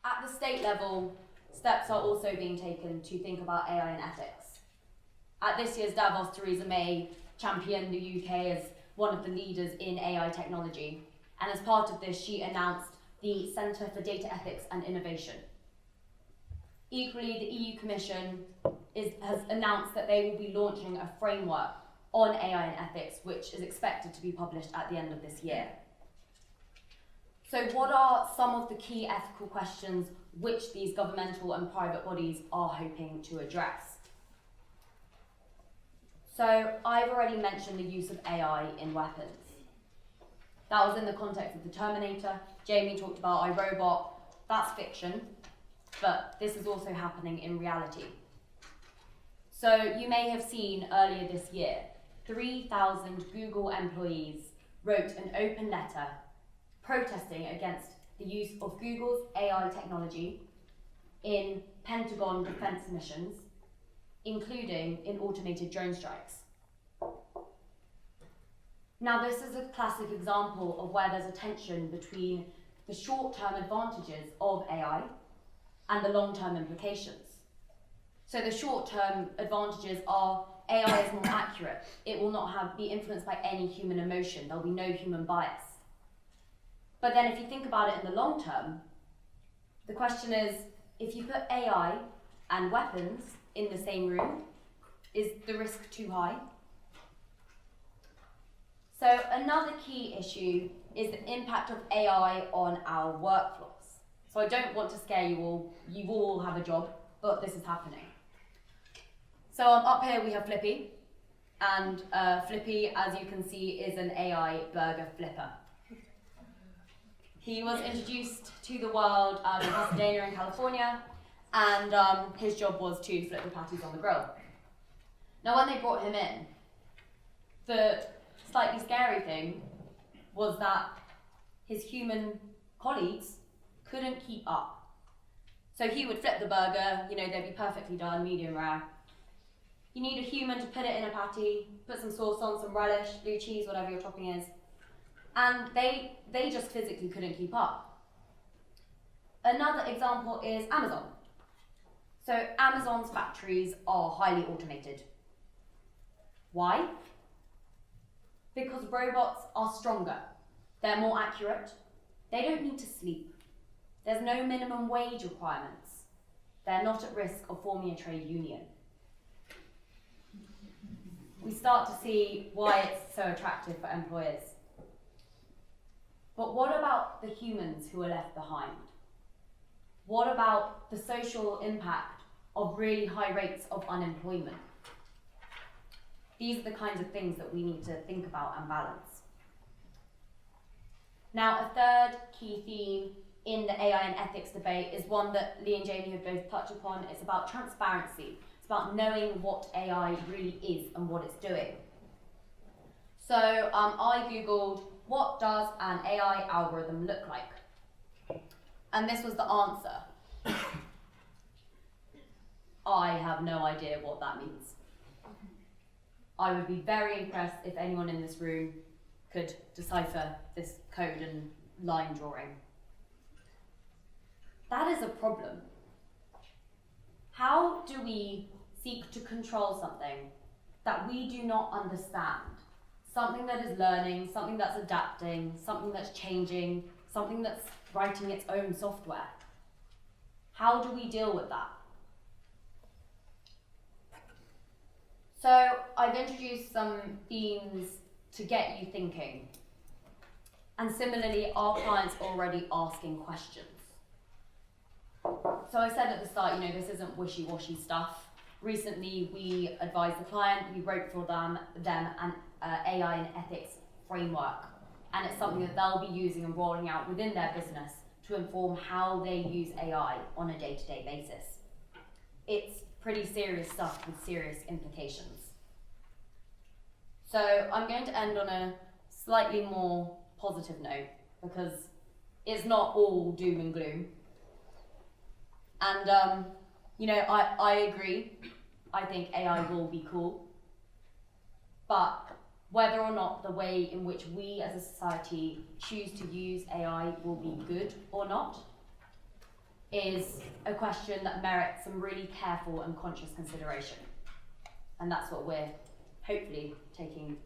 At the state level, steps are also being taken to think about AI and ethics. At this year's Davos, Theresa May championed the UK as one of the leaders in AI technology, and as part of this, she announced the Centre for Data Ethics and Innovation. Equally, the EU Commission has announced that they will be launching a framework on AI and ethics, which is expected to be published at the end of this year. So what are some of the key ethical questions which these governmental and private bodies are hoping to address? So I've already mentioned the use of AI in weapons. That was in the context of the Terminator. Jamie talked about iRobot. That's fiction, but this is also happening in reality. So you may have seen earlier this year, 3,000 Google employees wrote an open letter protesting against the use of Google's AI technology in Pentagon defense missions, including in automated drone strikes. Now, this is a classic example of where there's a tension between the short-term advantages of AI and the long-term implications. So the short-term advantages are AI is more accurate. It will not be influenced by any human emotion. There'll be no human bias. But then if you think about it in the long term, the question is, if you put AI and weapons in the same room, is the risk too high? So another key issue is the impact of AI on our workflows. So I don't want to scare you all. You will all have a job, but this is happening. So up here we have Flippy, and Flippy, as you can see, is an AI burger flipper. He was introduced to the world out of Pasadena in California, and his job was to flip the patties on the grill. Now when they brought him in, the slightly scary thing was that his human colleagues couldn't keep up. So he would flip the burger, they'd be perfectly done, medium rare. You need a human to put it in a patty, put some sauce on, some relish, blue cheese, whatever your topping is. And they just physically couldn't keep up. Another example is Amazon. So Amazon's factories are highly automated. Why? Because robots are stronger. They're more accurate. They don't need to sleep. There's no minimum wage requirements. They're not at risk of forming a trade union. We start to see why it's so attractive for employers. But what about the humans who are left behind? What about the social impact of really high rates of unemployment? These are the kinds of things that we need to think about and balance. Now, a third key theme in the AI and ethics debate is one that Lee and Jamie have both touched upon. It's about transparency. It's about knowing what AI really is and what it's doing. So I Googled, what does an AI algorithm look like? And this was the answer. I have no idea what that means. I would be very impressed if anyone in this room could decipher this code and line drawing. That is a problem. How do we seek to control something that we do not understand? Something that is learning, something that's adapting, something that's changing, something that's writing its own software. How do we deal with that? So I've introduced some themes to get you thinking. And similarly, our clients are already asking questions. So I said at the start, this isn't wishy-washy stuff. Recently, we advised the client, we wrote for them an AI and ethics framework. And it's something that they'll be using and rolling out within their business to inform how they use AI on a day-to-day basis. It's pretty serious stuff with serious implications. So I'm going to end on a slightly more positive note because it's not all doom and gloom. And I agree. I think AI will be cool. But whether or not the way in which we as a society choose to use AI will be good or not, is a question that merits some really careful and conscious consideration. And that's what we're hopefully taking